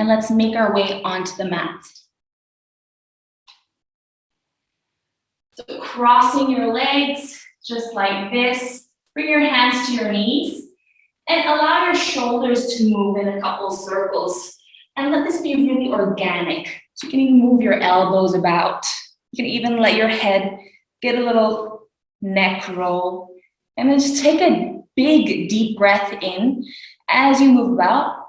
And let's make our way onto the mat. So crossing your legs, just like this. Bring your hands to your knees and allow your shoulders to move in a couple circles. And let this be really organic. So you can even move your elbows about. You can even let your head get a little neck roll. And then just take a big, deep breath in as you move about.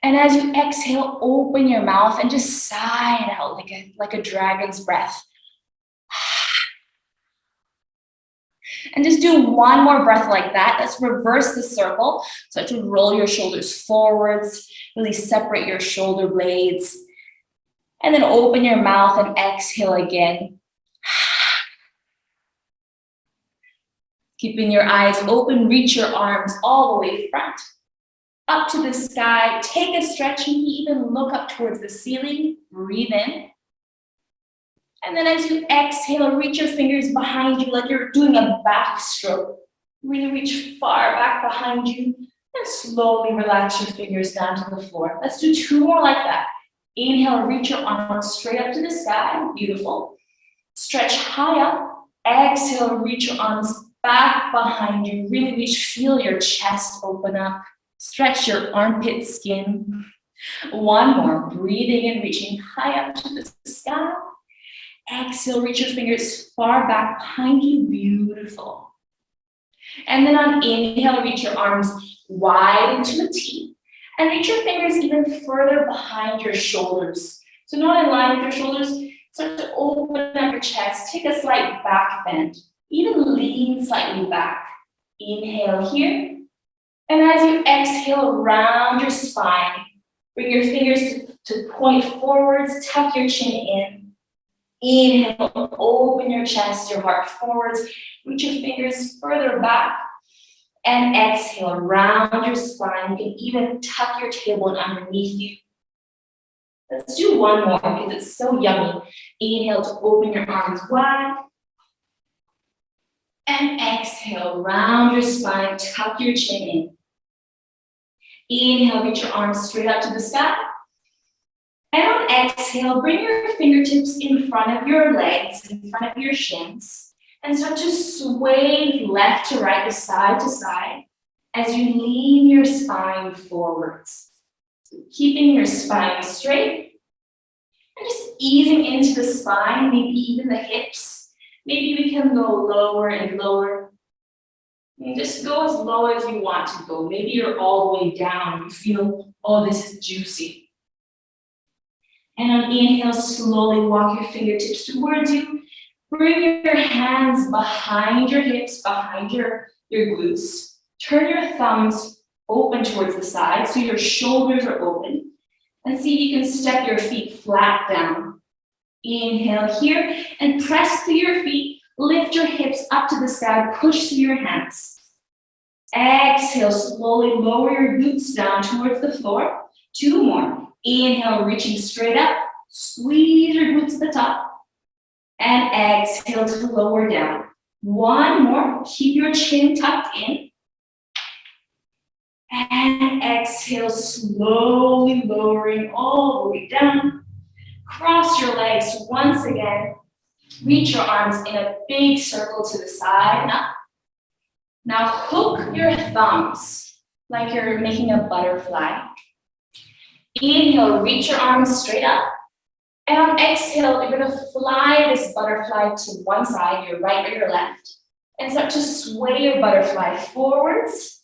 And as you exhale, open your mouth and just sigh it out like a dragon's breath. And just do one more breath like that. Let's reverse the circle. Start to roll your shoulders forwards, really separate your shoulder blades. And then open your mouth and exhale again. Keeping your eyes open, reach your arms all the way front, up to the sky. Take a stretch and even look up towards the ceiling. Breathe in. And then as you exhale, reach your fingers behind you like you're doing a backstroke. Really reach far back behind you and slowly relax your fingers down to the floor. Let's do 2 more like that. Inhale, reach your arms straight up to the sky. Beautiful. Stretch high up. Exhale, reach your arms back behind you. Really reach, feel your chest open up. Stretch your armpit skin. 1 more. Breathing and reaching high up to the sky. Exhale, reach your fingers far back behind you. Beautiful. And then on inhale, reach your arms wide into a T. And reach your fingers even further behind your shoulders. So not in line with your shoulders. Start to open up your chest. Take a slight back bend. Even lean slightly back. Inhale here. And as you exhale, round your spine. Bring your fingers to point forwards. Tuck your chin in. Inhale, open your chest, your heart forwards. Reach your fingers further back. And exhale, round your spine. You can even tuck your tailbone underneath you. Let's do 1 more because it's so yummy. Inhale to open your arms wide. And exhale, round your spine, tuck your chin in. Inhale, reach your arms straight up to the sky. And on exhale, bring your fingertips in front of your legs, in front of your shins, and start to sway left to right, side to side, as you lean your spine forwards. So keeping your spine straight, and just easing into the spine, maybe even the hips. Maybe we can go lower and lower. And just go as low as you want to go. Maybe you're all the way down. You feel, oh, this is juicy. And on inhale, slowly walk your fingertips towards you. Bring your hands behind your hips, behind your glutes. Turn your thumbs open towards the side so your shoulders are open. And see if you can step your feet flat down. Inhale here and press through your feet. Lift your hips up to the sky. Push through your hands. Exhale, slowly lower your glutes down towards the floor. 2 more. Inhale, reaching straight up. Squeeze your glutes to the top. And exhale to lower down. 1 more. Keep your chin tucked in. And exhale, slowly lowering all the way down. Cross your legs once again. Reach your arms in a big circle to the side and up. Now hook your thumbs like you're making a butterfly. Inhale, reach your arms straight up. And on exhale, you're going to fly this butterfly to one side, your right or your left. And start to sway your butterfly forwards,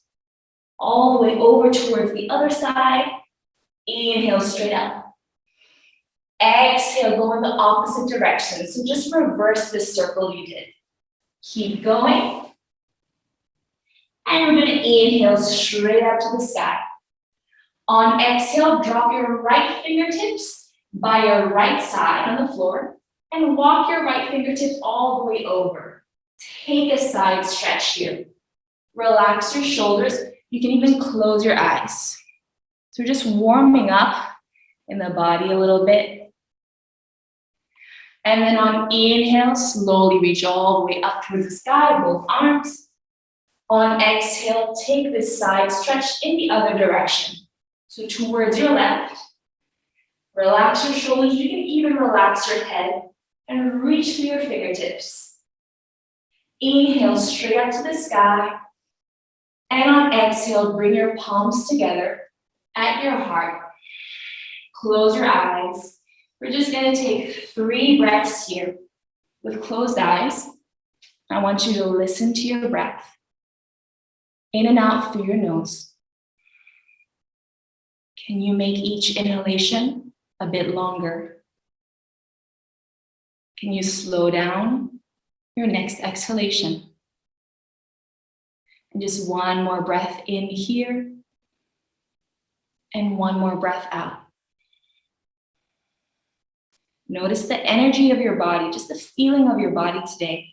all the way over towards the other side. Inhale, straight up. Exhale, go in the opposite direction. So just reverse this circle you did. Keep going. And we're going to inhale straight up to the sky. On exhale, drop your right fingertips by your right side on the floor and walk your right fingertips all the way over. Take a side stretch here. Relax your shoulders. You can even close your eyes. So we're just warming up in the body a little bit. And then on inhale, slowly reach all the way up towards the sky, both arms. On exhale, take this side stretch in the other direction. So towards your left. Relax your shoulders. You can even relax your head and reach through your fingertips. Inhale straight up to the sky. And on exhale, bring your palms together at your heart. Close your eyes. We're just going to take 3 breaths here with closed eyes. I want you to listen to your breath. In and out through your nose. Can you make each inhalation a bit longer? Can you slow down your next exhalation? And just one more breath in here. And one more breath out. Notice the energy of your body, just the feeling of your body today.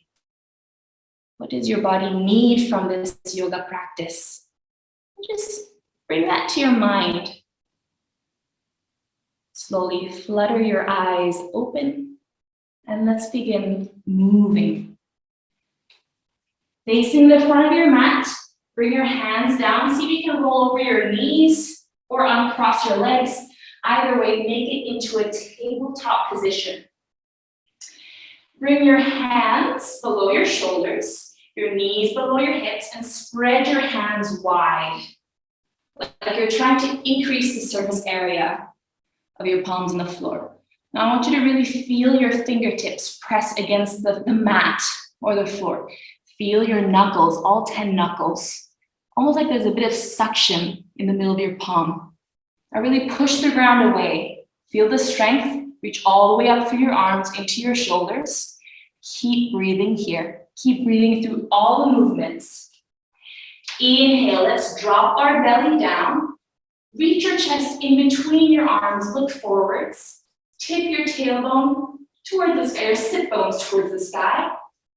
What does your body need from this yoga practice? Just bring that to your mind. Slowly flutter your eyes open and let's begin moving. Facing the front of your mat, bring your hands down. See if you can roll over your knees or uncross your legs. Either way, make it into a tabletop position. Bring your hands below your shoulders, your knees below your hips, and spread your hands wide. Like you're trying to increase the surface area of your palms on the floor. Now I want you to really feel your fingertips press against the mat or the floor. Feel your knuckles, all 10 knuckles. Almost like there's a bit of suction in the middle of your palm. Now really push the ground away. Feel the strength, reach all the way up through your arms into your shoulders. Keep breathing here. Keep breathing through all the movements. Inhale, let's drop our belly down. Reach your chest in between your arms, look forwards. Tip your tailbone towards the sky, your sit bones towards the sky.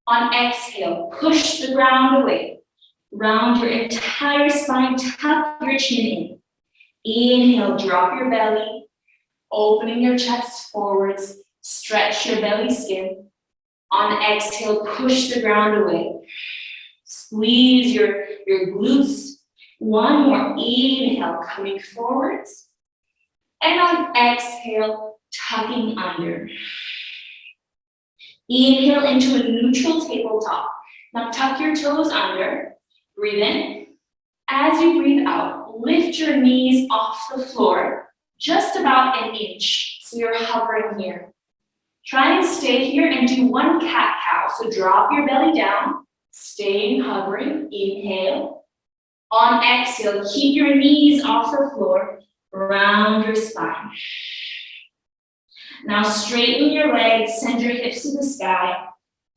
On exhale, push the ground away. Round your entire spine, tuck your chin in. Inhale, drop your belly, opening your chest forwards, stretch your belly skin. On exhale, push the ground away. Squeeze your glutes. One more, inhale, coming forwards. And on exhale, tucking under. Inhale into a neutral tabletop. Now tuck your toes under, breathe in. As you breathe out, lift your knees off the floor, just about an inch. So you're hovering here. Try and stay here and do one cat-cow. So drop your belly down, staying hovering, inhale. On exhale, keep your knees off the floor, round your spine. Now straighten your legs, send your hips to the sky,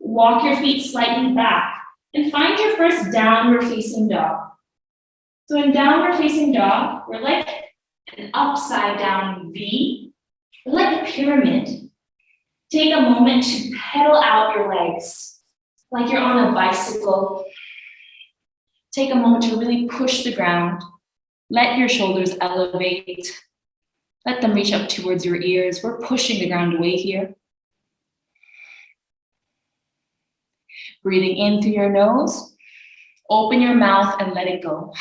walk your feet slightly back, and find your first downward facing dog. So in downward facing dog, we're like an upside down V, like a pyramid. Take a moment to pedal out your legs, like you're on a bicycle. Take a moment to really push the ground. Let your shoulders elevate. Let them reach up towards your ears. We're pushing the ground away here. Breathing in through your nose. Open your mouth and let it go.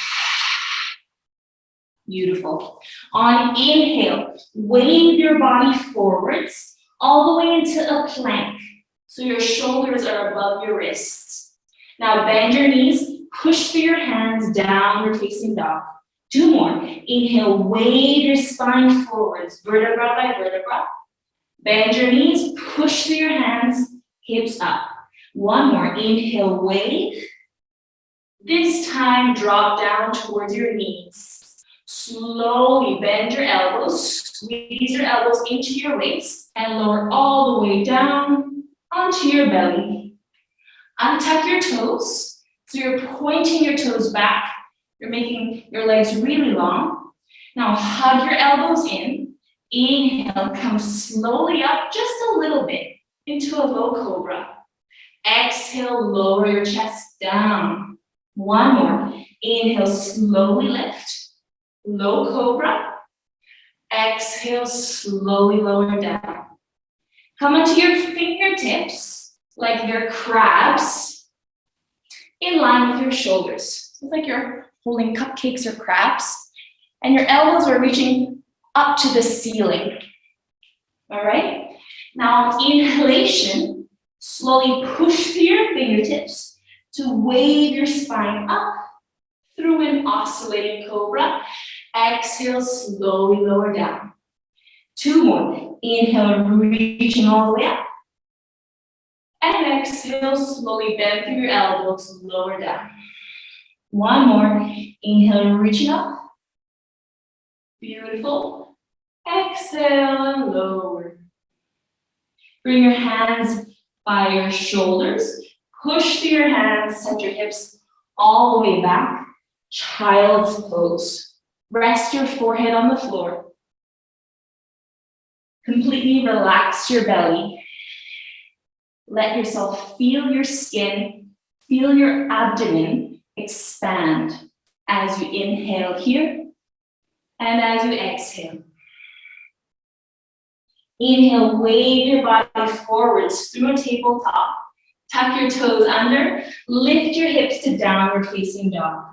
Beautiful. On inhale, wave your body forwards all the way into a plank. So your shoulders are above your wrists. Now bend your knees, push through your hands, downward facing dog. 2 more. Inhale, wave your spine forwards, vertebra by vertebra. Bend your knees, push through your hands, hips up. 1 more. Inhale, wave. This time, drop down towards your knees. Slowly bend your elbows, squeeze your elbows into your waist, and lower all the way down onto your belly. Untuck your toes. So you're pointing your toes back. You're making your legs really long. Now hug your elbows in. Inhale, come slowly up just a little bit into a low cobra. Exhale, lower your chest down. 1 more. Inhale, slowly lift. Low cobra. Exhale, slowly lower down. Come onto your fingertips like they're crabs in line with your shoulders. It's like you're holding cupcakes or crabs, and your elbows are reaching up to the ceiling. All right? Now, inhalation, slowly push through your fingertips to wave your spine up through an oscillating cobra. Exhale, slowly lower down. 2 more. Inhale, reaching all the way up. And exhale, slowly bend through your elbows, lower down. 1 more. Inhale, reaching up. Beautiful. Exhale and lower. Bring your hands by your shoulders. Push through your hands, send your hips all the way back. Child's pose. Rest your forehead on the floor. Completely relax your belly. Let yourself feel your skin, feel your abdomen expand as you inhale here and as you exhale. Inhale, wave your body forwards through a tabletop. Tuck your toes under, lift your hips to downward facing dog.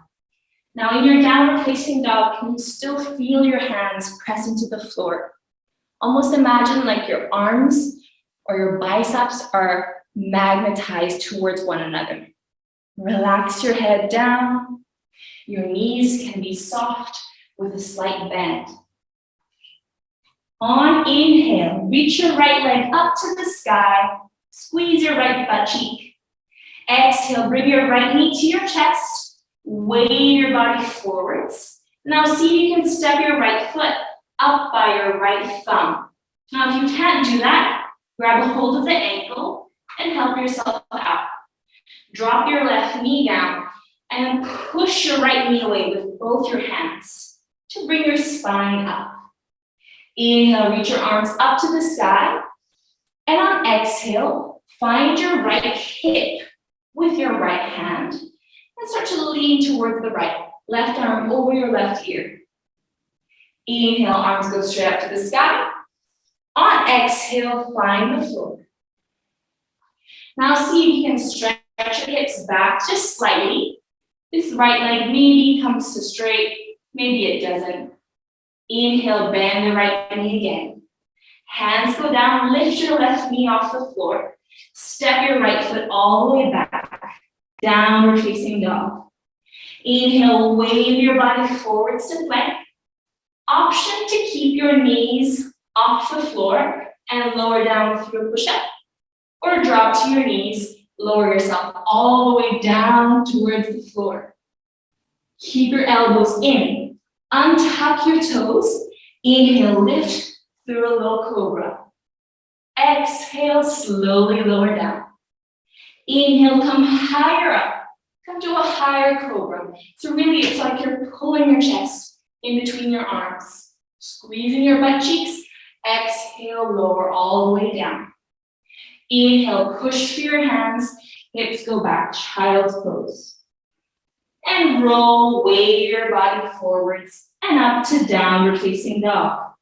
Now in your downward facing dog, can you still feel your hands press into the floor? Almost imagine like your arms or your biceps are magnetized towards one another. Relax your head down. Your knees can be soft with a slight bend. On inhale, reach your right leg up to the sky. Squeeze your right butt cheek. Exhale, bring your right knee to your chest. Wave your body forwards. Now see if you can step your right foot up by your right thumb. Now if you can't do that, grab a hold of the ankle and help yourself out. Drop your left knee down and push your right knee away with both your hands to bring your spine up. Inhale, reach your arms up to the sky. And on exhale, find your right hip with your right hand and start to lean towards the right. Left arm over your left ear. Inhale, arms go straight up to the sky. On exhale, find the floor. Now see if you can stretch your hips back just slightly. This right leg maybe comes to straight, maybe it doesn't. Inhale, bend the right knee again. Hands go down, lift your left knee off the floor. Step your right foot all the way back. Downward facing dog. Inhale, wave your body forwards to plank. Option to keep your knees off the floor and lower down through a push-up. Or drop to your knees, lower yourself all the way down towards the floor. Keep your elbows in. Untuck your toes. Inhale, lift through a low cobra. Exhale, slowly lower down. Inhale, come higher up. Come to a higher cobra. So really, it's like you're pulling your chest in between your arms. Squeezing your butt cheeks. Exhale, lower all the way down. Inhale, push through your hands. Hips go back, child's pose. And roll, wave your body forwards and up to downward facing dog.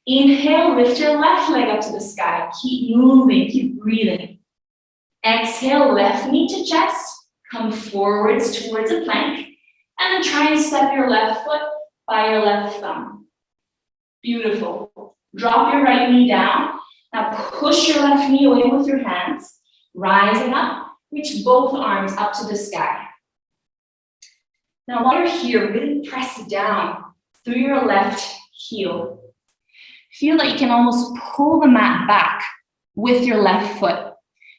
Inhale, lift your left leg up to the sky. Keep moving, keep breathing. Exhale, left knee to chest. Come forwards towards a plank. And then try and step your left foot by your left thumb. Beautiful. Drop your right knee down. Now push your left knee away with your hands. Rising up, reach both arms up to the sky. Now while you're here, really press down through your left heel. Feel that you can almost pull the mat back with your left foot.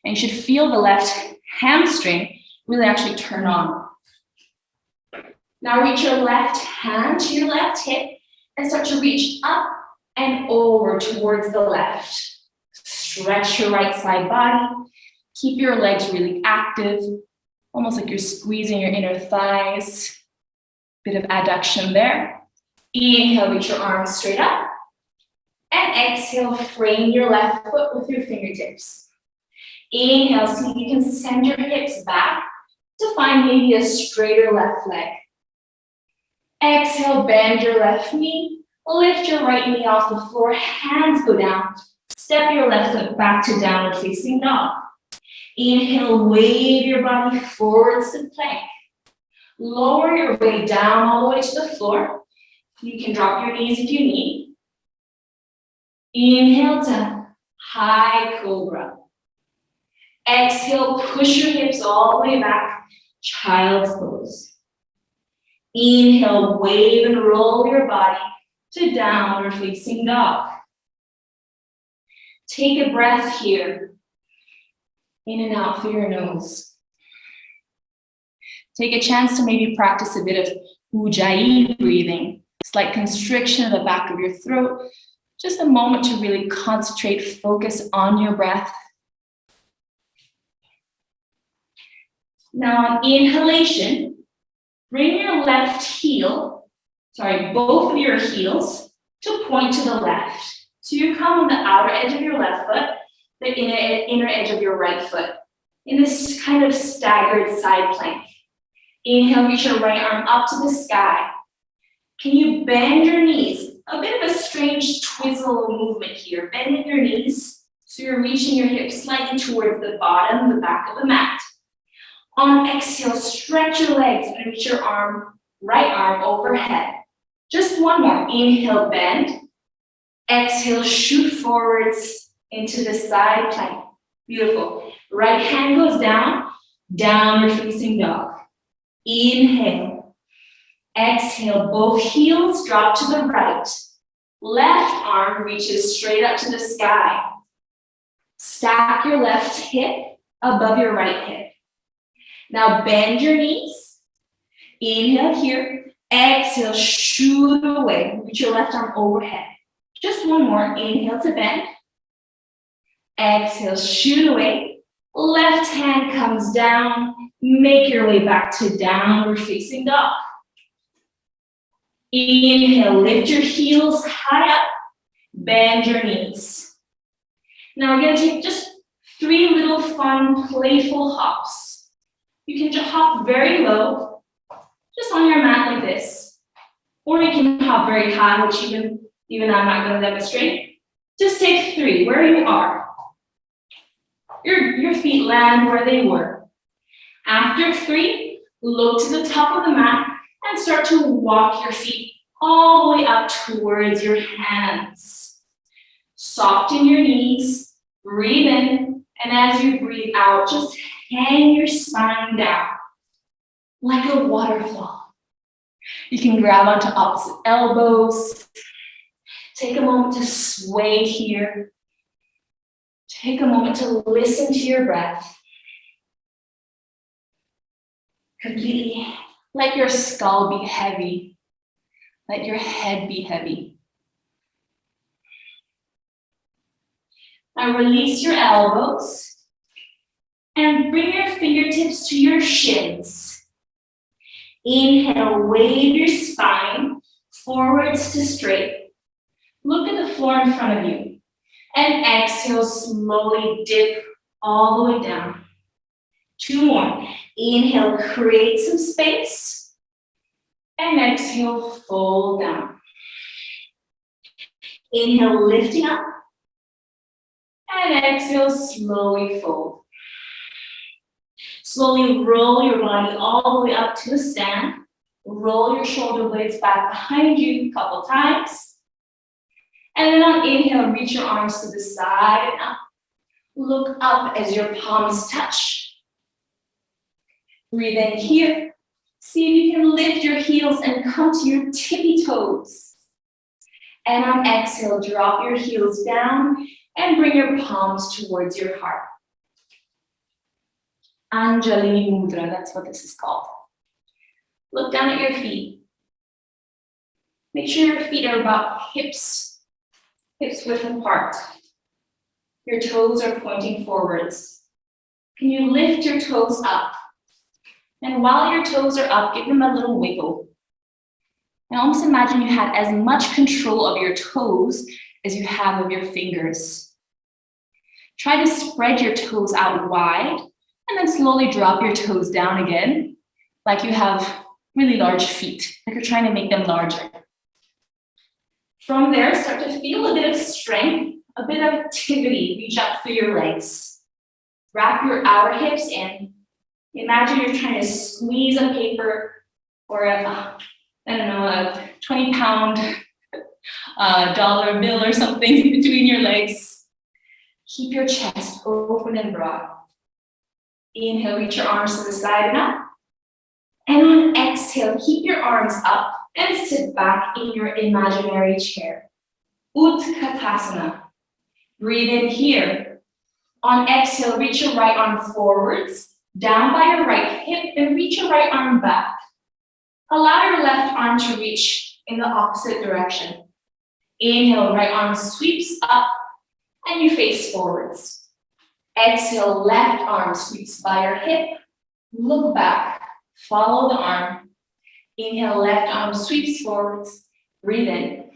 And you should feel the left hamstring really actually turn on. Now reach your left hand to your left hip and start to reach up and over towards the left. Stretch your right side body. Keep your legs really active, almost like you're squeezing your inner thighs. Bit of adduction there. Inhale, reach your arms straight up. And exhale, frame your left foot with your fingertips. Inhale, so you can send your hips back to find maybe a straighter left leg. Exhale, bend your left knee. Lift your right knee off the floor. Hands go down. Step your left foot back to downward facing dog. Inhale, wave your body forwards to plank. Lower your way down all the way to the floor. You can drop your knees if you need. Inhale to high cobra. Exhale, push your hips all the way back, child's pose. Inhale, wave and roll your body to downward facing dog. Take a breath here. In and out through your nose. Take a chance to maybe practice a bit of ujjayi breathing, slight constriction of the back of your throat. Just a moment to really concentrate, focus on your breath. Now on inhalation, bring your both of your heels to point to the left. So you come on the outer edge of your left foot, the inner edge of your right foot, in this kind of staggered side plank. Inhale, reach your right arm up to the sky. Can you bend your knees? A bit of a strange twizzle movement here. Bending your knees so you're reaching your hips slightly towards the bottom, the back of the mat. On exhale, stretch your legs and reach your right arm overhead. Just one more. Inhale, bend. Exhale, shoot forwards into the side plank. Beautiful. Right hand goes down, downward facing dog. Inhale. Exhale, both heels drop to the right. Left arm reaches straight up to the sky. Stack your left hip above your right hip. Now bend your knees. Inhale here. Exhale, shoot away. Reach your left arm overhead. Just one more. Inhale to bend. Exhale, shoot away. Left hand comes down. Make your way back to downward facing dog. Inhale, lift your heels high up. Bend your knees. Now we're going to take just 3 little fun, playful hops. You can just hop very low, just on your mat like this. Or you can hop very high, which even I'm not going to demonstrate. Just take 3 where you are. Your feet land where they were. After 3, look to the top of the mat and start to walk your feet all the way up towards your hands. Soften your knees, breathe in, and as you breathe out, just hang your spine down like a waterfall. You can grab onto opposite elbows. Take a moment to sway here. Take a moment to listen to your breath. Completely let your skull be heavy. Let your head be heavy. Now release your elbows and bring your fingertips to your shins. Inhale, wave your spine forwards to straight. Look at the floor in front of you. And exhale, slowly dip all the way down. 2 more. Inhale, create some space. And exhale, fold down. Inhale, lifting up. And exhale, slowly fold. Slowly roll your body all the way up to a stand. Roll your shoulder blades back behind you a couple times. And then on inhale, reach your arms to the side and up. Look up as your palms touch. Breathe in here. See if you can lift your heels and come to your tippy toes. And on exhale, drop your heels down and bring your palms towards your heart. Anjali Mudra, that's what this is called. Look down at your feet. Make sure your feet are about hips width apart. Your toes are pointing forwards. Can you lift your toes up? And while your toes are up, give them a little wiggle. And almost imagine you had as much control of your toes as you have of your fingers. Try to spread your toes out wide and then slowly drop your toes down again, like you have really large feet, like you're trying to make them larger. From there, start to feel a bit of strength, a bit of activity. Reach up through your legs. Wrap your outer hips in. Imagine you're trying to squeeze a paper or a 20-pound a dollar bill or something between your legs. Keep your chest open and broad. Inhale, reach your arms to the side and up. And on exhale, keep your arms up and sit back in your imaginary chair. Utkatasana. Breathe in here. On exhale, reach your right arm forwards, down by your right hip, and reach your right arm back. Allow your left arm to reach in the opposite direction. Inhale, right arm sweeps up, and you face forwards. Exhale, left arm sweeps by your hip, look back, follow the arm. Inhale, left arm sweeps forwards, breathe in.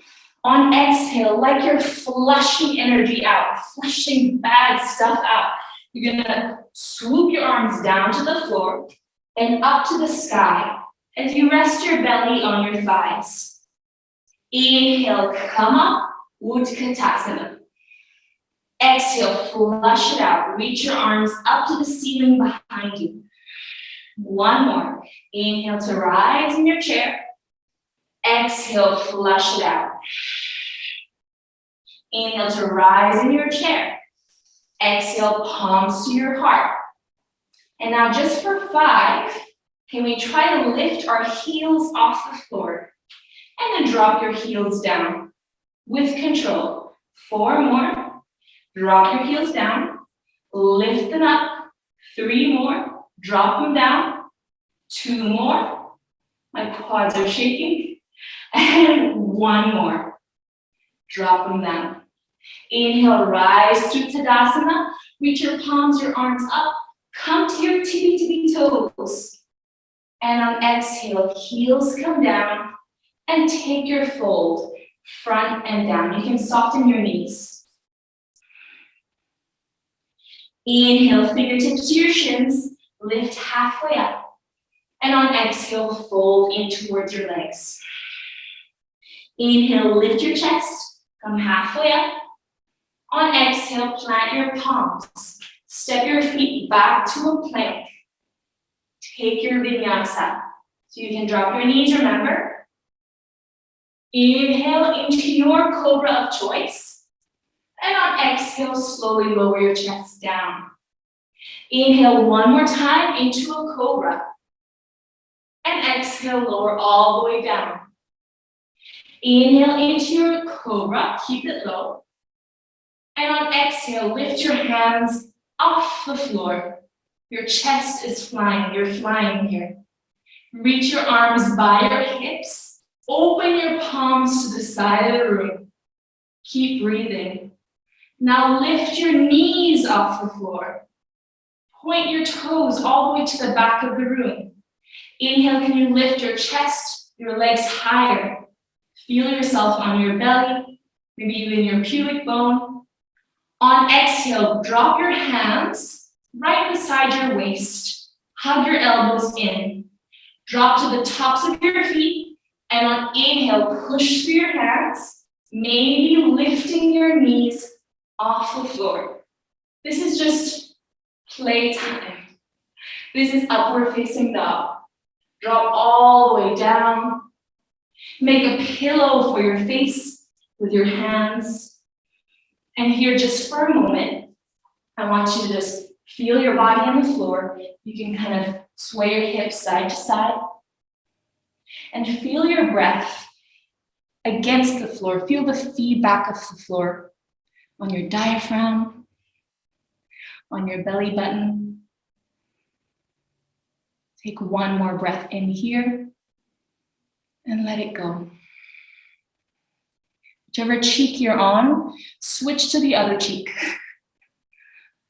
On exhale, like you're flushing energy out, flushing bad stuff out. You're gonna swoop your arms down to the floor and up to the sky as you rest your belly on your thighs. Inhale, come up, Utkatasana. Exhale, flush it out. Reach your arms up to the ceiling behind you. One more. Inhale to rise in your chair. Exhale, flush it out. Inhale to rise in your chair. Exhale, palms to your heart. And now just for 5, can we try to lift our heels off the floor and then drop your heels down with control. 4 more. Drop your heels down, lift them up. 3 more, drop them down. 2 more. My quads are shaking. And 1 more. Drop them down. Inhale, rise through Tadasana. Reach your palms, your arms up. Come to your tippy toes. And on exhale, heels come down and take your fold, front and down. You can soften your knees. Inhale, fingertips to your shins, lift halfway up. And on exhale, fold in towards your legs. Inhale, lift your chest, come halfway up. On exhale, plant your palms. Step your feet back to a plank. Take your vinyasa. So you can drop your knees, remember. Inhale into your cobra of choice. And on exhale, slowly lower your chest down. Inhale 1 more time into a cobra. And exhale, lower all the way down. Inhale into your cobra, keep it low. And on exhale, lift your hands off the floor. Your chest is flying, you're flying here. Reach your arms by your hips. Open your palms to the side of the room. Keep breathing. Now lift your knees off the floor. Point your toes all the way to the back of the room. Inhale, can you lift your chest, your legs higher? Feel yourself on your belly, maybe even your pubic bone. On exhale, drop your hands right beside your waist. Hug your elbows in. Drop to the tops of your feet. And on inhale, push through your hands, maybe lifting your knees off the floor. This is just playtime. This is upward facing dog. Drop all the way down. Make a pillow for your face with your hands. And here, just for a moment, I want you to just feel your body on the floor. You can kind of sway your hips side to side. And feel your breath against the floor. Feel the feedback of the floor on your diaphragm, on your belly button. Take 1 more breath in here and let it go. Whichever cheek you're on, switch to the other cheek.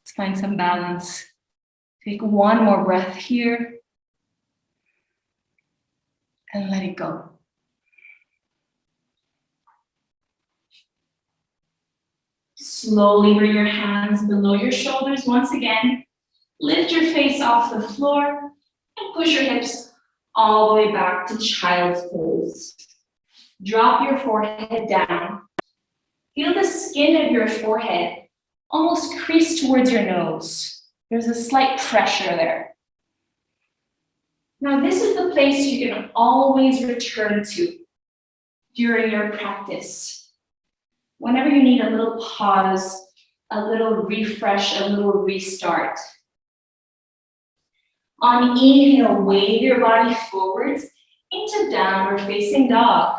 Let's find some balance. Take 1 more breath here and let it go. Slowly bring your hands below your shoulders once again. Lift your face off the floor and push your hips all the way back to child's pose. Drop your forehead down. Feel the skin of your forehead almost crease towards your nose. There's a slight pressure there. Now this is the place you can always return to. during your practice. Whenever you need a little pause, a little refresh, a little restart. On inhale, wave your body forwards into downward facing dog.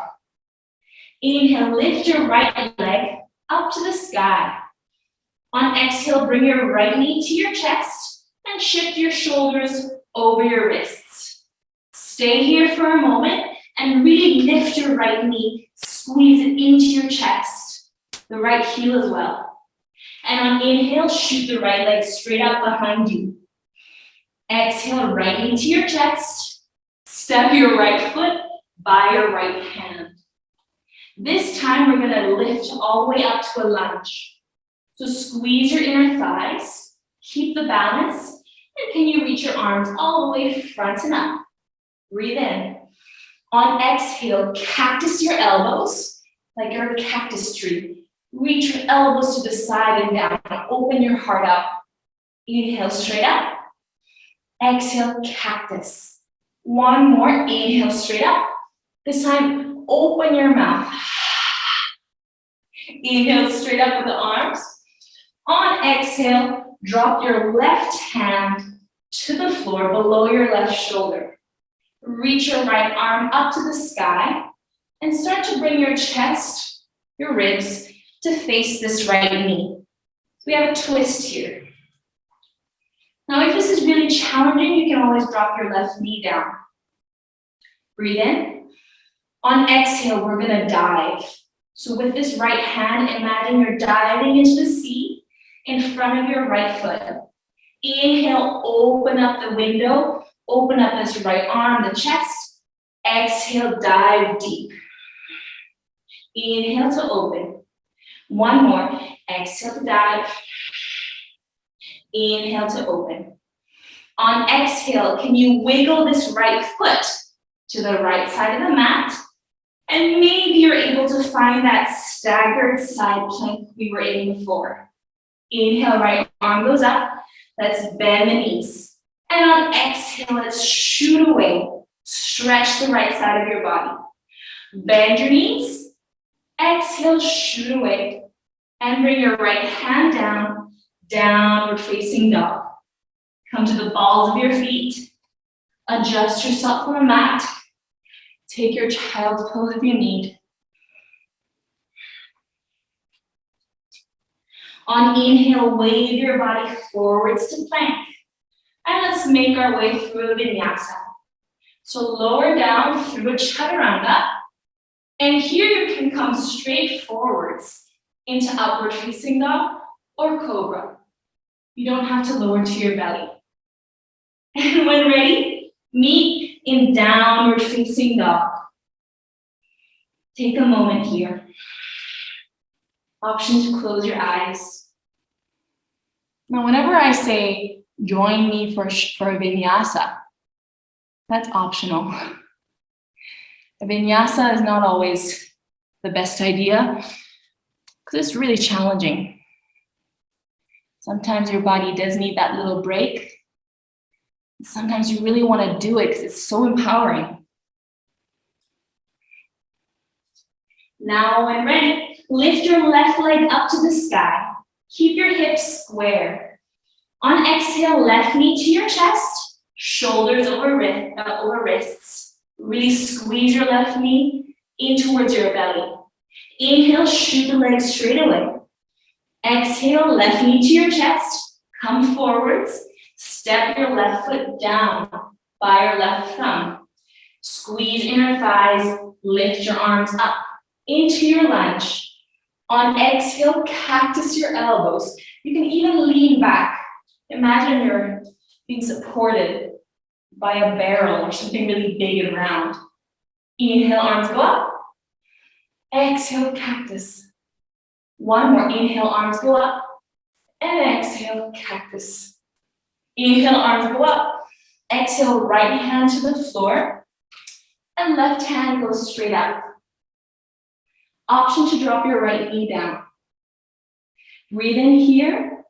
Inhale, lift your right leg up to the sky. On exhale, bring your right knee to your chest and shift your shoulders over your wrists. Stay here for a moment and really lift your right knee, squeeze it into your chest, the right heel as well. And on inhale, shoot the right leg straight out behind you. Exhale, right knee to your chest, step your right foot by your right hand. This time, we're gonna lift all the way up to a lunge. So squeeze your inner thighs, keep the balance, and can you reach your arms all the way front and up? Breathe in. On exhale, cactus your elbows, like you're a cactus tree. Reach your elbows to the side and down, open your heart up. Inhale, straight up. Exhale, cactus. One more, inhale, straight up. This time, open your mouth. Inhale, straight up with the arms. On exhale, drop your left hand to the floor below your left shoulder. Reach your right arm up to the sky and start to bring your chest, your ribs, to face this right knee. So we have a twist here. Now, if this is really challenging, you can always drop your left knee down. Breathe in. On exhale, we're gonna dive. So with this right hand, imagine you're diving into the sea in front of your right foot. Inhale, open up the window, open up this right arm, the chest. Exhale, dive deep. Inhale to open. One more, exhale to dive. Inhale to open. On exhale, can you wiggle this right foot to the right side of the mat? And maybe you're able to find that staggered side plank we were in before. Inhale, right arm goes up. Let's bend the knees. And on exhale, let's shoot away. Stretch the right side of your body. Bend your knees. Exhale, shoot away. And bring your right hand down, downward facing dog. Come to the balls of your feet. Adjust yourself on the mat. Take your child's pose if you need. On inhale, wave your body forwards to plank. And let's make our way through vinyasa. So lower down through a chaturanga. And here you can come straight forwards into upward facing dog or cobra. You don't have to lower to your belly. And when ready, meet in downward facing dog. Take a moment here. Option to close your eyes. Now, whenever I say, join me for a vinyasa, that's optional. A vinyasa is not always the best idea because it's really challenging. Sometimes your body does need that little break. Sometimes you really want to do it because it's so empowering. Now, when ready, lift your left leg up to the sky. Keep your hips square. On exhale, left knee to your chest, shoulders over wrists. Really squeeze your left knee in towards your belly. Inhale, shoot the legs straight away. Exhale, left knee to your chest, come forwards. Step your left foot down by your left thumb. Squeeze inner thighs, lift your arms up into your lunge. On exhale, cactus your elbows. You can even lean back. Imagine you're being supported by a barrel or something really big and round. Inhale, arms go up. Exhale, cactus. One more, inhale, arms go up. And exhale, cactus. Inhale, arms go up. Exhale, right hand to the floor. And left hand goes straight up. Option to drop your right knee down. Breathe in here.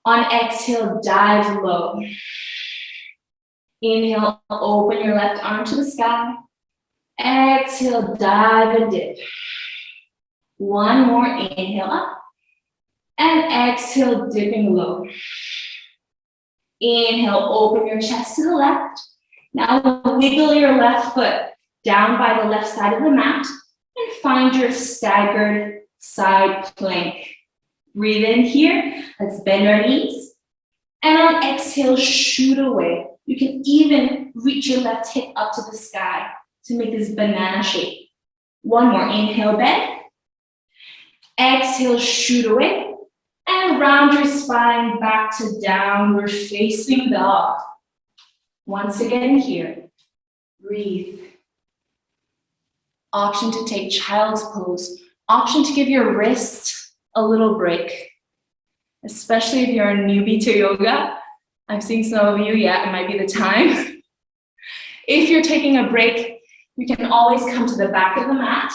On exhale, dive low. Inhale, open your left arm to the sky. Exhale, dive and dip. One more, inhale up. And exhale, dipping low. Inhale, open your chest to the left. Now wiggle your left foot down by the left side of the mat and find your staggered side plank. Breathe in here. Let's bend our knees. And on exhale, shoot away. You can even reach your left hip up to the sky to make this banana shape. One more, inhale, bend. Exhale, shoot away. And round your spine back to downward facing dog. Once again here, breathe. Option to take child's pose. Option to give your wrist a little break. Especially if you're a newbie to yoga. I'm seeing some of you, yeah, it might be the time. If you're taking a break, you can always come to the back of the mat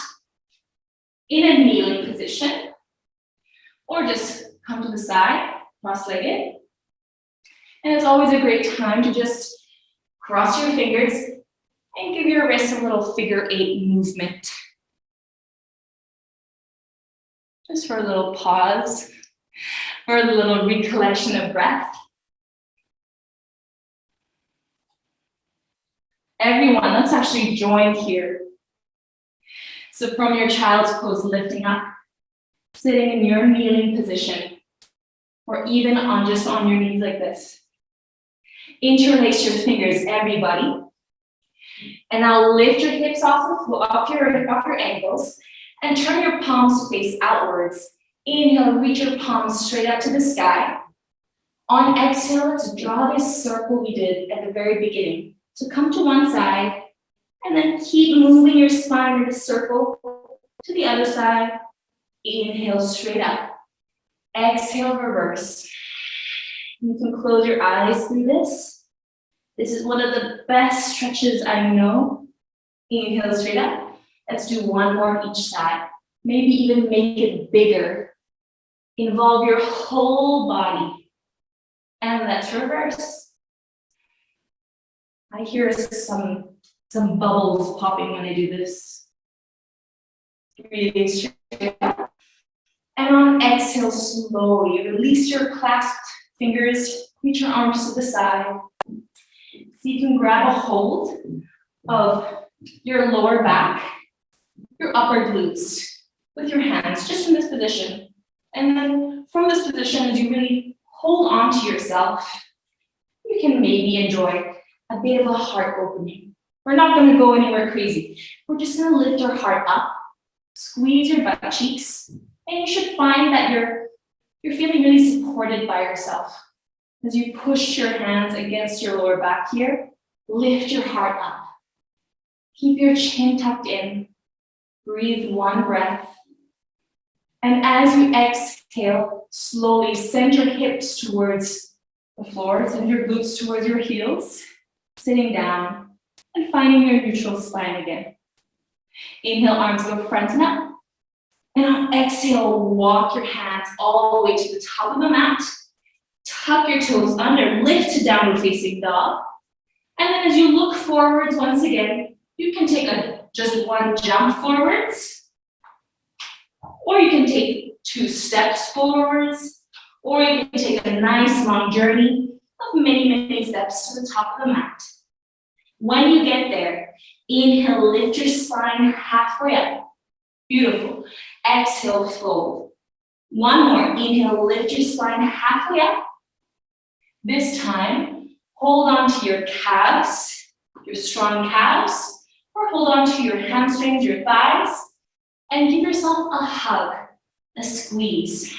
in a kneeling position, or just come to the side, cross-legged. And it's always a great time to just cross your fingers and give your wrist a little figure 8 movement. Just for a little pause, for a little recollection of breath. Everyone, let's actually join here. So from your child's pose, lifting up, sitting in your kneeling position, or even just on your knees like this. Interlace your fingers, everybody. And now lift your hips off your ankles and turn your palms to face outwards. Inhale, reach your palms straight up to the sky. On exhale, let's draw this circle we did at the very beginning. So come to one side and then keep moving your spine in the circle to the other side. Inhale, straight up. Exhale, reverse. You can close your eyes through this. This is one of the best stretches I know. Inhale, straight up. Let's do one more on each side. Maybe even make it bigger. Involve your whole body. And let's reverse. I hear some bubbles popping when I do this. Breathing straight up. And on exhale, slowly release your clasped fingers, reach your arms to the side. So you can grab a hold of your lower back, your upper glutes with your hands, just in this position. And then from this position, as you really hold on to yourself, you can maybe enjoy a bit of a heart opening. We're not going to go anywhere crazy. We're just going to lift our heart up, squeeze your butt cheeks, and you should find that you're feeling really supported by yourself. As you push your hands against your lower back here, lift your heart up. Keep your chin tucked in. Breathe one breath. And as you exhale, slowly send your hips towards the floor, send your glutes towards your heels, sitting down and finding your neutral spine again. Inhale, arms go front and up. And on exhale, walk your hands all the way to the top of the mat. Tuck your toes under, lift to downward facing dog. And then as you look forwards once again, you can take just one jump forwards, or you can take 2 steps forwards, or you can take a nice long journey of many steps to the top of the mat. When you get there, inhale, lift your spine halfway up. Beautiful. Exhale, fold. One more. Inhale, lift your spine halfway up. This time, hold on to your calves, your strong calves, or hold on to your hamstrings, your thighs, and give yourself a hug, a squeeze.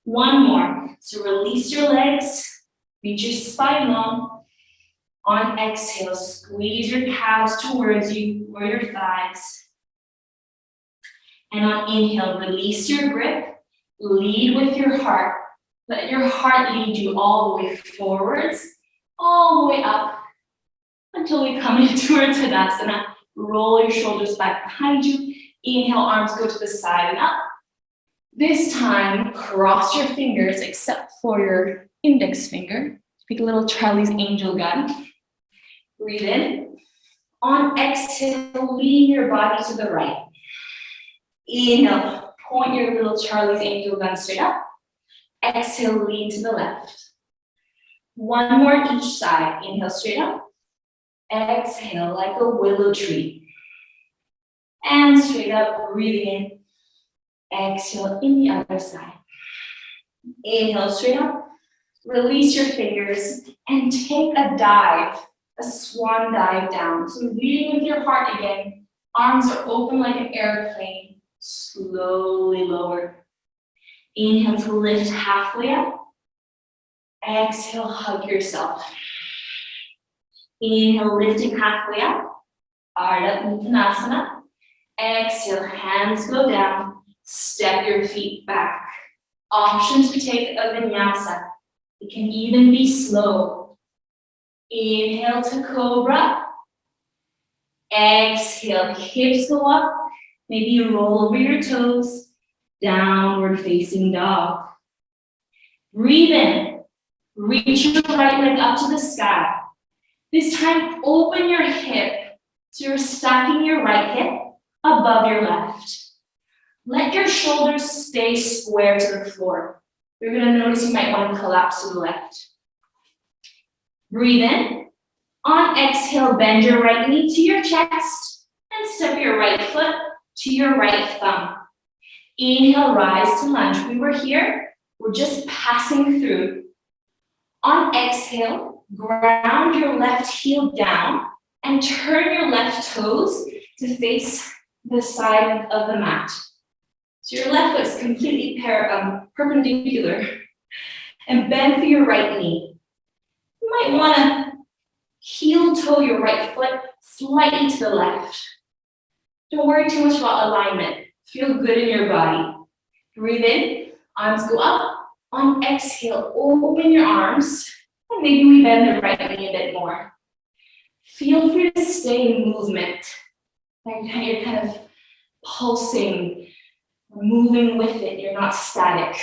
One more. So release your legs, reach your spine long. On exhale, squeeze your calves towards you or your thighs. And on inhale, release your grip, lead with your heart. Let your heart lead you all the way forwards, all the way up, until we come into our Tadasana. Roll your shoulders back behind you. Inhale, arms go to the side and up. This time, cross your fingers except for your index finger. Take a little Charlie's Angel gun. Breathe in. On exhale, lean your body to the right. Inhale, point your little Charlie's Angel gun straight up. Exhale, lean to the left. One more each side. Inhale, straight up. Exhale, like a willow tree. And straight up, breathing in. Exhale, in the other side. Inhale, straight up. Release your fingers and take a dive, a swan dive down. So leading with your heart again. Arms are open like an airplane. Slowly lower. Inhale to lift halfway up. Exhale, hug yourself. Inhale, lifting halfway up. Ardha Uttanasana. Exhale, hands go down. Step your feet back. Option to take a vinyasa. It can even be slow. Inhale to cobra. Exhale, hips go up. Maybe you roll over your toes. Downward facing dog. Breathe in. Reach your right leg up to the sky. This time, open your hip. So you're stacking your right hip above your left. Let your shoulders stay square to the floor. You're gonna notice you might want to collapse to the left. Breathe in. On exhale, bend your right knee to your chest and step your right foot to your right thumb. Inhale, rise to lunge. We were here, we're just passing through. On exhale, ground your left heel down and turn your left toes to face the side of the mat. So your left foot is completely perpendicular and bend through your right knee. You might want to heel toe your right foot slightly to the left. Don't worry too much about alignment. Feel good in your body. Breathe in, arms go up. On exhale, open your arms. And maybe we bend the right knee a bit more. Feel free to stay in movement. Like you're kind of pulsing, moving with it. You're not static,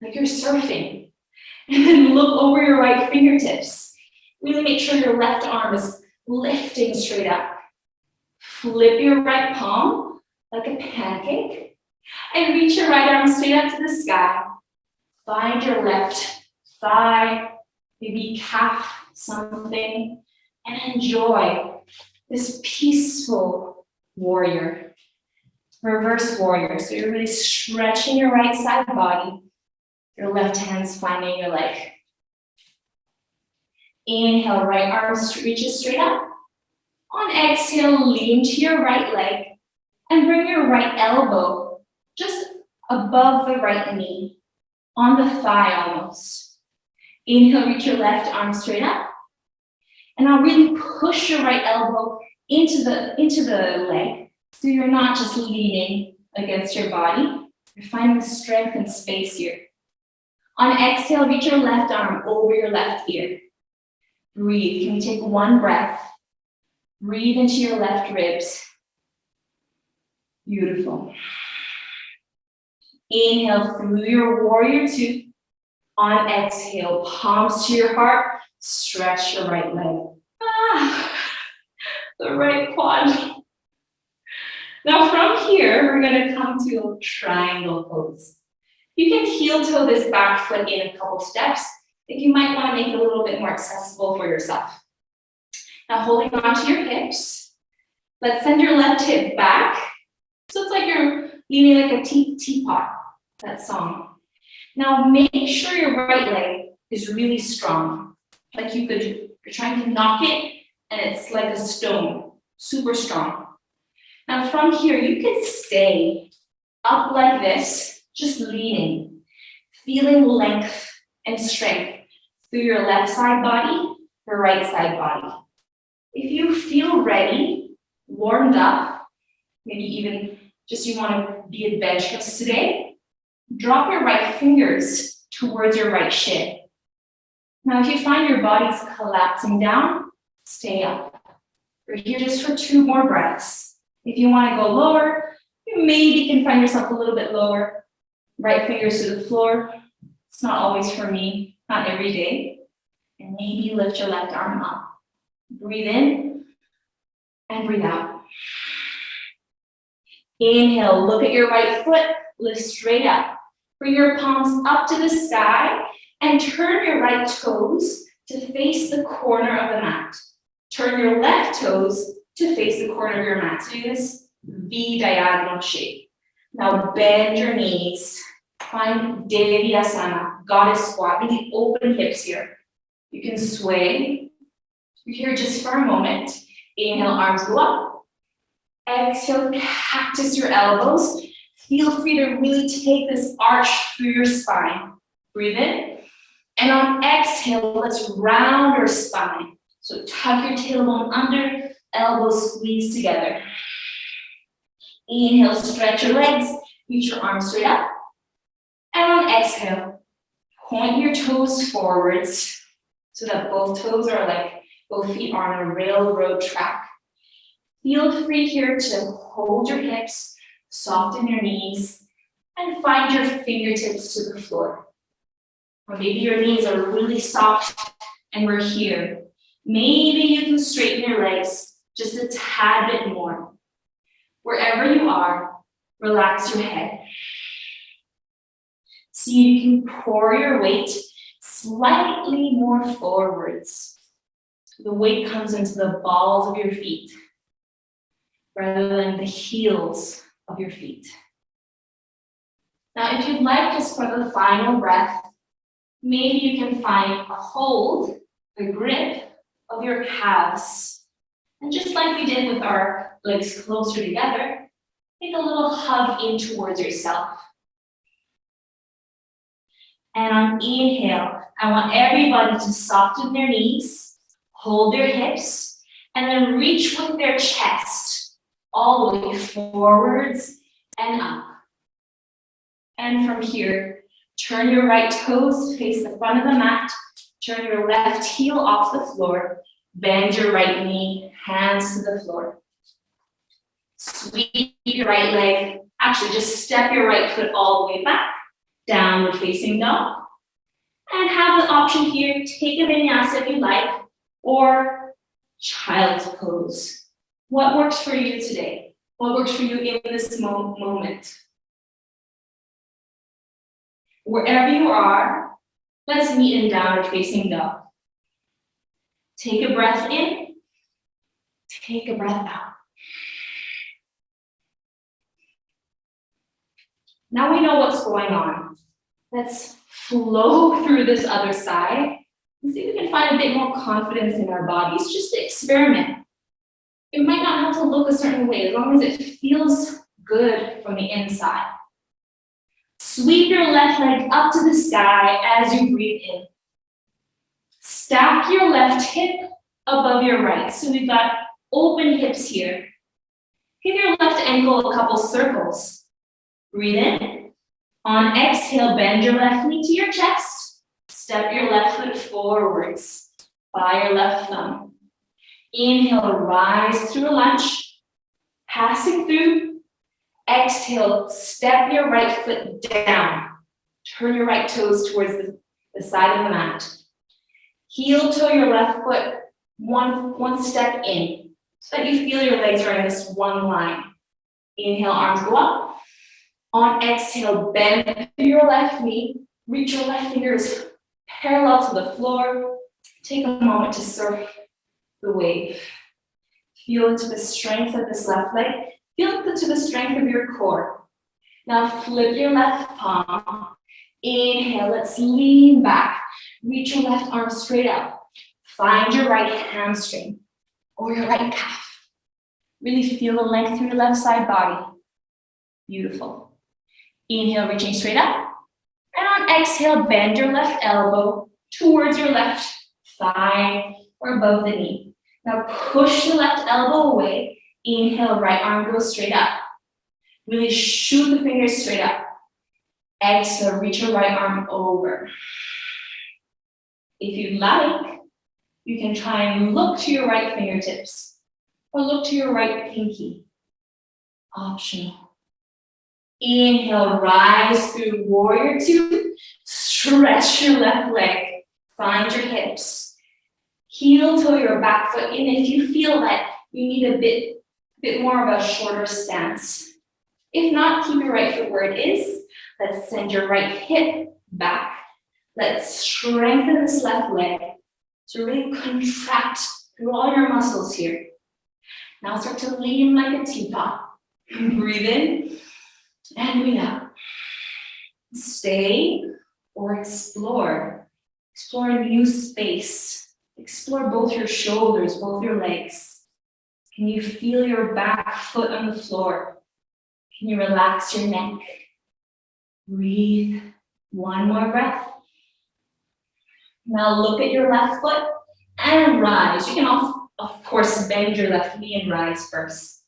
like you're surfing. And then look over your right fingertips. Really make sure your left arm is lifting straight up. Flip your right palm like a pancake and reach your right arm straight up to the sky. Find your left thigh, maybe calf something, and enjoy this peaceful warrior, reverse warrior. So you're really stretching your right side body, your left hand's finding your leg. Inhale, right arm reaches straight up. On exhale, lean to your right leg and bring your right elbow just above the right knee, on the thigh almost. Inhale, reach your left arm straight up. And now really push your right elbow into the leg so you're not just leaning against your body. You're finding the strength and space here. On exhale, reach your left arm over your left ear. Breathe. Can we take one breath? Breathe into your left ribs. Beautiful. Inhale through your warrior two. On exhale, palms to your heart. Stretch your right leg. The right quad. Now from here, we're going to come to a triangle pose. You can heel toe this back foot in a couple steps if you might want to make it a little bit more accessible for yourself. Now holding on to your hips, let's send your left hip back. So it's like you're leaning like a teapot, that song. Now make sure your right leg is really strong. Like you're trying to knock it and it's like a stone, super strong. Now from here, you can stay up like this, just leaning, feeling length and strength through your left side body, your right side body. If you feel ready, warmed up, maybe even just you want to be adventurous today, drop your right fingers towards your right shin. Now, if you find your body's collapsing down, stay up. We're here just for 2 more breaths. If you want to go lower, you maybe can find yourself a little bit lower. Right fingers to the floor. It's not always for me, not every day. And maybe lift your left arm up. Breathe in. And breathe out. Inhale, look at your right foot, lift straight up. Bring your palms up to the sky and turn your right toes to face the corner of the mat. Turn your left toes to face the corner of your mat. So do this V diagonal shape. Now bend your knees. Find VINYASA, goddess squat. Really open hips here. You can sway. You're here just for a moment. Inhale, arms go up. Exhale, cactus your elbows. Feel free to really take this arch through your spine. Breathe in. And on exhale, let's round our spine. So tuck your tailbone under, elbows squeeze together. Inhale, stretch your legs, reach your arms straight up. And on exhale, point your toes forwards so that both toes are like, both feet are on a railroad track. Feel free here to hold your hips, soften your knees, and find your fingertips to the floor. Or maybe your knees are really soft and we're here. Maybe you can straighten your legs just a tad bit more. Wherever you are, relax your head. See if you can pour your weight slightly more forwards. The weight comes into the balls of your feet rather than the heels of your feet. Now, if you'd like, just for the final breath, maybe you can hold the grip of your calves. And just like we did with our legs closer together, take a little hug in towards yourself. And on inhale, I want everybody to soften their knees, hold their hips, and then reach with their chest all the way forwards and up. And from here, turn your right toes to face the front of the mat, turn your left heel off the floor, bend your right knee, hands to the floor. Sweep your right leg, actually just step your right foot all the way back, downward facing dog. And have the option here, take a vinyasa if you like, or child's pose. What works for you today? What works for you in this moment? Wherever you are, let's meet in downward facing dog. Take a breath in, take a breath out. Now we know what's going on. Let's flow through this other side and see if we can find a bit more confidence in our bodies, just to experiment. It might not have to look a certain way, as long as it feels good from the inside. Sweep your left leg up to the sky as you breathe in. Stack your left hip above your right. So we've got open hips here. Give your left ankle a couple circles. Breathe in. On exhale, bend your left knee to your chest. Step your left foot forwards by your left thumb. Inhale, rise through a lunge. Passing through. Exhale, step your right foot down. Turn your right toes towards the side of the mat. Heel toe your left foot one step in, so that you feel your legs are in this one line. Inhale, arms go up. On exhale, bend your left knee. Reach your left fingers parallel to the floor. Take a moment to surf the wave. Feel into the strength of this left leg. Feel into the strength of your core. Now flip your left palm. Inhale, let's lean back. Reach your left arm straight up. Find your right hamstring or your right calf. Really feel the length through your left side body. Beautiful. Inhale, reaching straight up. And on exhale, bend your left elbow towards your left thigh or above the knee. Now push the left elbow away. Inhale, right arm goes straight up. Really shoot the fingers straight up. Exhale, reach your right arm over. If you'd like, you can try and look to your right fingertips or look to your right pinky. Optional. Inhale, rise through warrior two. Stretch your left leg. Find your hips. Heel toe your back foot in. If you feel that you need a bit more of a shorter stance. If not, keep your right foot where it is. Let's send your right hip back. Let's strengthen this left leg. So really contract through all your muscles here. Now start to lean like a teapot. Breathe in and breathe out. Stay or explore. Explore a new space. Explore both your shoulders, both your legs. Can you feel your back foot on the floor? Can you relax your neck? Breathe. One more breath. Now look at your left foot and rise. You can, of course, bend your left knee and rise first.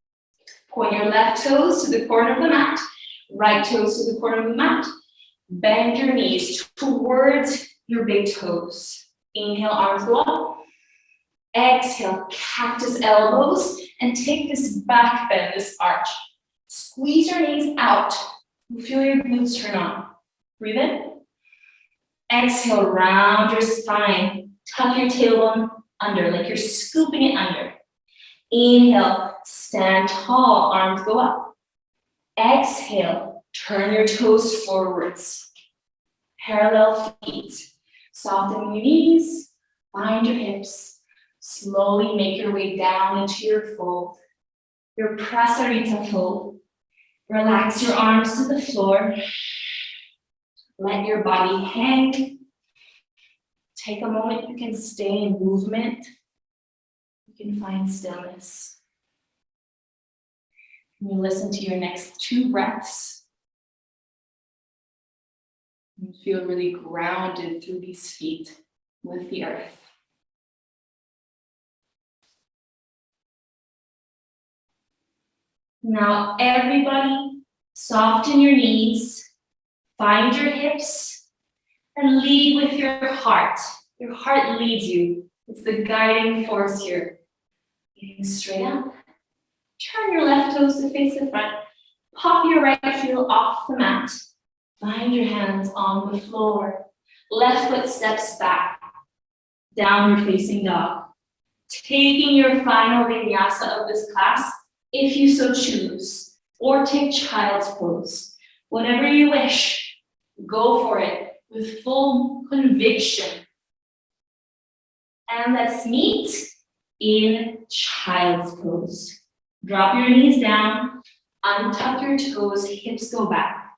Point your left toes to the corner of the mat. Right toes to the corner of the mat. Bend your knees towards your big toes. Inhale, arms go up. Exhale, cactus elbows, and take this back bend, this arch. Squeeze your knees out. Feel your glutes turn on. Breathe in. Exhale, round your spine. Tuck your tailbone under, like you're scooping it under. Inhale, stand tall, arms go up. Exhale, turn your toes forwards. Parallel feet. Soften your knees, find your hips. Slowly make your way down into your fold. Your prasarita fold. Relax your arms to the floor. Let your body hang. Take a moment, you can stay in movement. You can find stillness. You listen to your next 2 breaths. You feel really grounded through these feet with the earth. Now, everybody, soften your knees, find your hips, and lead with your heart. Your heart leads you. It's the guiding force here. Getting straight up. Turn your left toes to face the front. Pop your right heel off the mat. Find your hands on the floor. Left foot steps back. Downward facing dog. Taking your final vinyasa of this class, if you so choose, or take child's pose. Whatever you wish, go for it with full conviction. And let's meet in child's pose. Drop your knees down, untuck your toes, hips go back.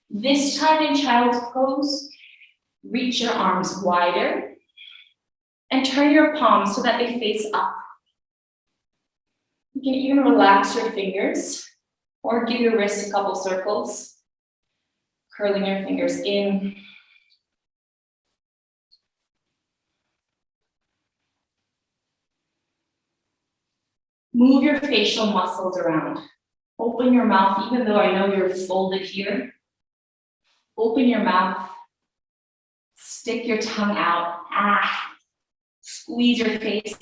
This time in child's pose, reach your arms wider and turn your palms so that they face up. You can even relax your fingers or give your wrist a couple circles, curling your fingers in. Move your facial muscles around. Open your mouth, even though I know you're folded here. Open your mouth. Stick your tongue out. Squeeze your face.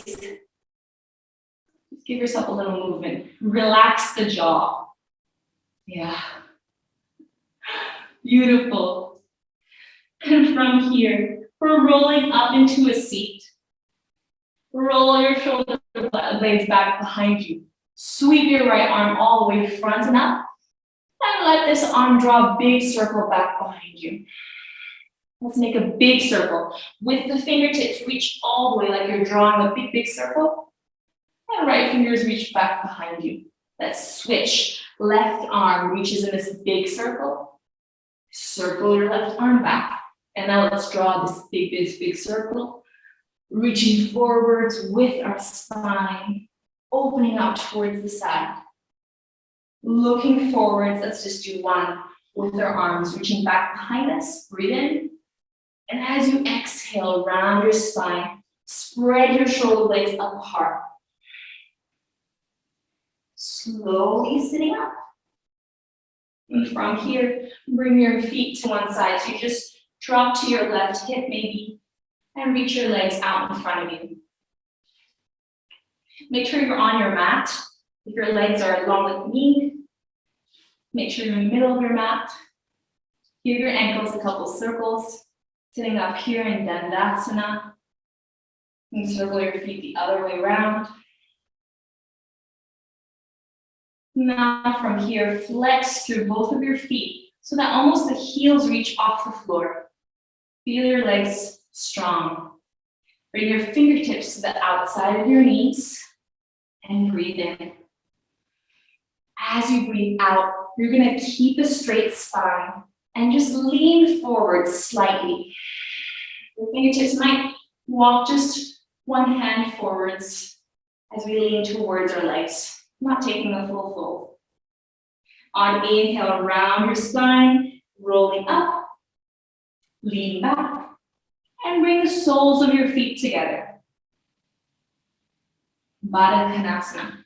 Give yourself a little movement. Relax the jaw. Yeah. Beautiful. And from here, we're rolling up into a seat. Roll your shoulder blades back behind you. Sweep your right arm all the way front and up. And let this arm draw a big circle back behind you. Let's make a big circle. With the fingertips, reach all the way like you're drawing a big, big circle. And right fingers reach back behind you. Let's switch. Left arm reaches in this big circle. Circle your left arm back. And now let's draw this big circle. Reaching forwards with our spine. Opening up towards the side. Looking forwards, let's just do one with our arms reaching back behind us. Breathe in. And as you exhale, round your spine. Spread your shoulder blades apart. Slowly sitting up. And from here, bring your feet to one side. So you just drop to your left hip maybe, and reach your legs out in front of you. Make sure you're on your mat. If your legs are long like me, make sure you're in the middle of your mat. Give your ankles a couple circles. Sitting up here in Tadasana. And circle your feet the other way around. Now from here, flex through both of your feet so that almost the heels reach off the floor. Feel your legs strong. Bring your fingertips to the outside of your knees and breathe in. As you breathe out, you're going to keep a straight spine and just lean forward slightly. Your fingertips might walk just one hand forwards as we lean towards our legs, not taking a full fold. On inhale, round your spine, rolling up, lean back, and bring the soles of your feet together. Baddha Konasana.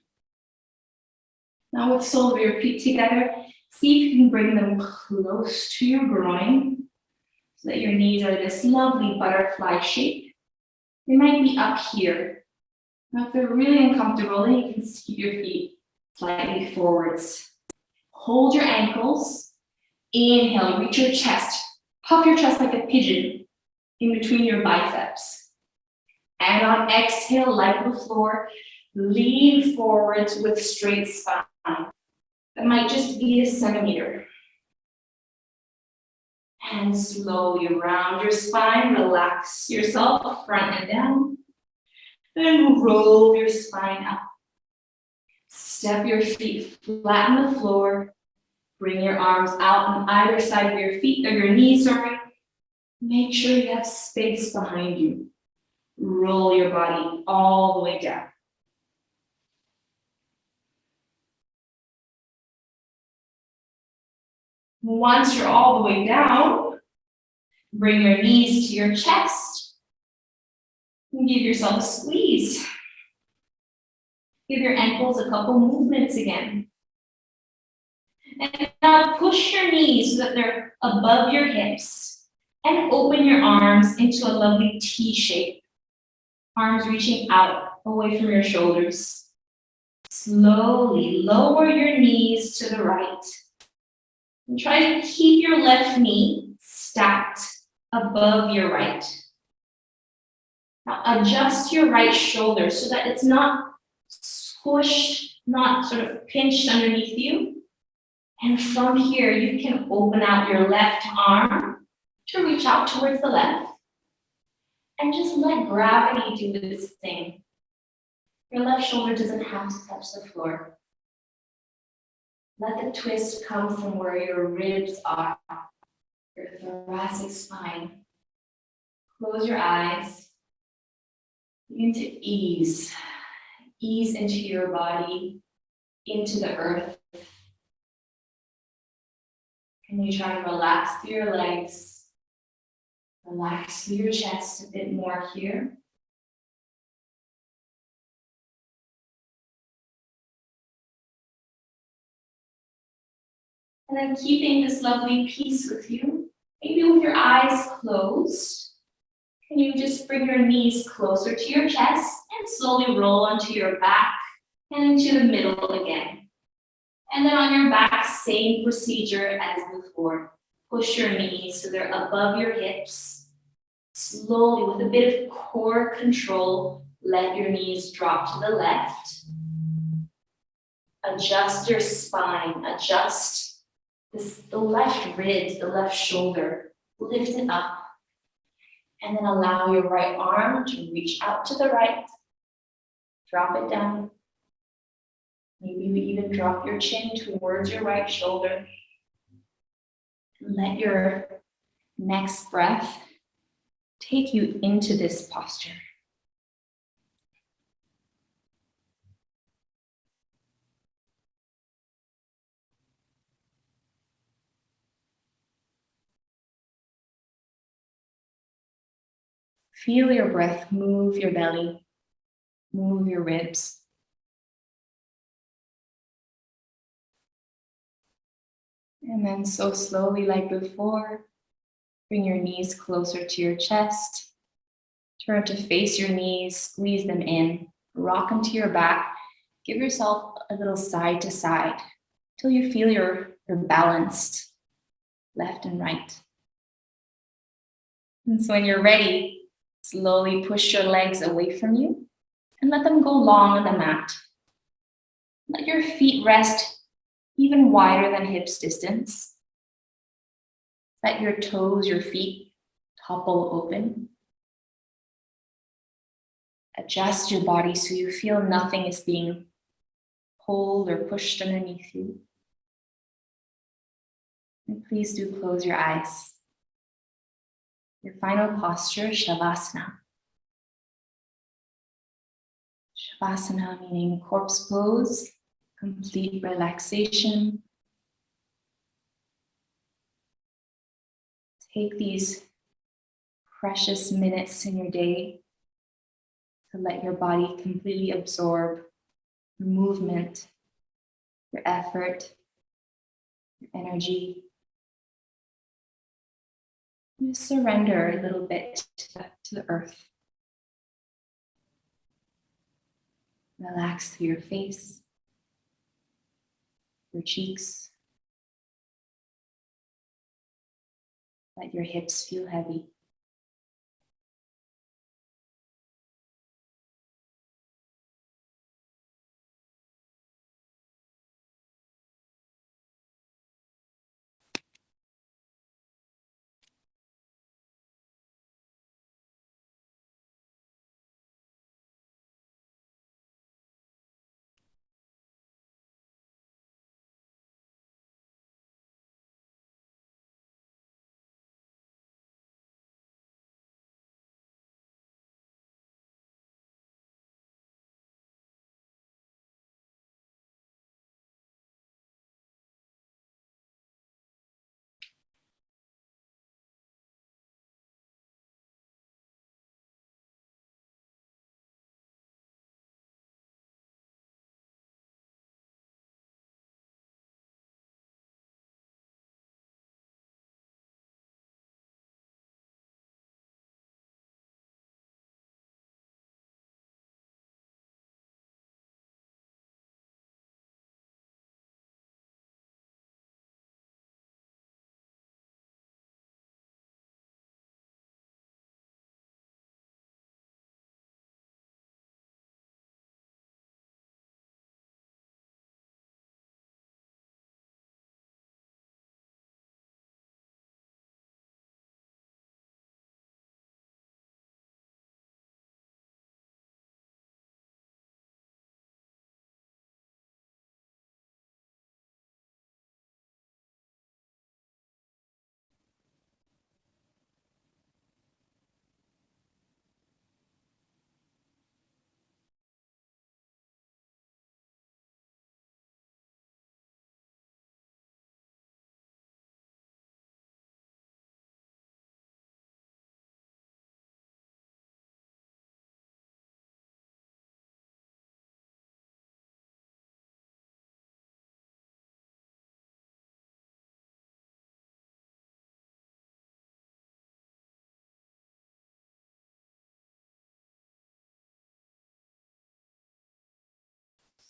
Now with soles of your feet together, see if you can bring them close to your groin so that your knees are this lovely butterfly shape. They might be up here. Now if they're really uncomfortable, then you can keep your feet slightly forwards. Hold your ankles. Inhale, reach your chest. Puff your chest like a pigeon in between your biceps. And on exhale, like the floor, lean forwards with straight spine. That might just be a centimeter. And slowly round your spine, relax yourself front and down. Then roll your spine up. Step your feet flat on the floor. Bring your arms out on either side of your feet, or your knees, sorry. Make sure you have space behind you. Roll your body all the way down. Once you're all the way down, bring your knees to your chest and give yourself a squeeze. Give your ankles a couple movements again. And now push your knees so that they're above your hips and open your arms into a lovely T shape. Arms reaching out away from your shoulders. Slowly lower your knees to the right. And try to keep your left knee stacked above your right. Now adjust your right shoulder so that it's not squished, not sort of pinched underneath you. And from here, you can open out your left arm to reach out towards the left. And just let gravity do this thing. Your left shoulder doesn't have to touch the floor. Let the twist come from where your ribs are, your thoracic spine. Close your eyes. Begin to ease. Ease into your body, into the earth. Can you try to relax through your legs? Relax through your chest a bit more here. And then keeping this lovely peace with you, maybe with your eyes closed, can you just bring your knees closer to your chest and slowly roll onto your back and into the middle again. And then on your back, same procedure as before. Push your knees so they're above your hips. Slowly, with a bit of core control, let your knees drop to the left. Adjust your spine, adjust the left ribs, the left shoulder. Lift it up. And then allow your right arm to reach out to the right. Drop it down. Maybe you even drop your chin towards your right shoulder. Let your next breath take you into this posture. Feel your breath move your belly, move your ribs. And then so slowly, like before, bring your knees closer to your chest. Turn to face your knees, squeeze them in, rock into your back. Give yourself a little side to side till you feel you're balanced, left and right. And so when you're ready, slowly push your legs away from you and let them go long on the mat. Let your feet rest even wider than hips distance. Let your toes, your feet topple open. Adjust your body so you feel nothing is being pulled or pushed underneath you. And please do close your eyes. Your final posture, Shavasana. Shavasana meaning corpse pose, complete relaxation. Take these precious minutes in your day to let your body completely absorb your movement, your effort, your energy. And just surrender a little bit to the earth. Relax through your face, your cheeks. Let your hips feel heavy.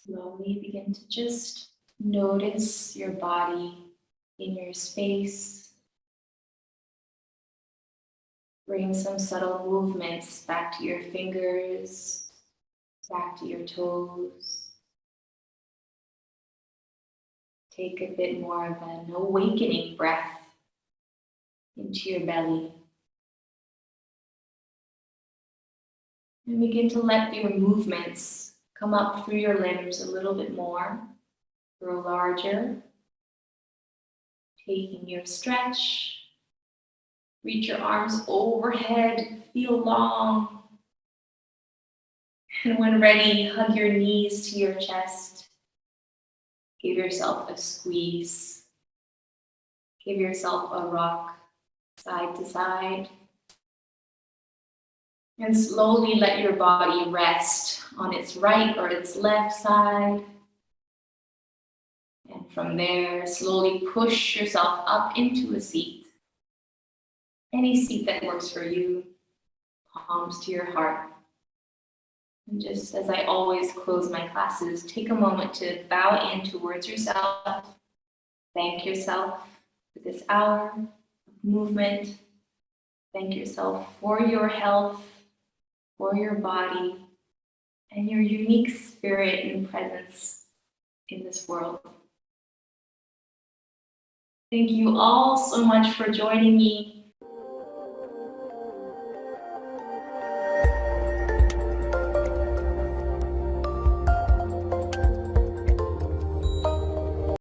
Slowly begin to just notice your body in your space. Bring some subtle movements back to your fingers, back to your toes. Take a bit more of an awakening breath into your belly. And begin to let your movements come up through your limbs a little bit more, grow larger. Taking your stretch, reach your arms overhead, feel long. And when ready, hug your knees to your chest. Give yourself a squeeze. Give yourself a rock side to side. And slowly let your body rest on its right or its left side. And from there, slowly push yourself up into a seat. Any seat that works for you, palms to your heart. And just as I always close my classes, take a moment to bow in towards yourself. Thank yourself for this hour of movement. Thank yourself for your health, for your body, and your unique spirit and presence in this world. Thank you all so much for joining me.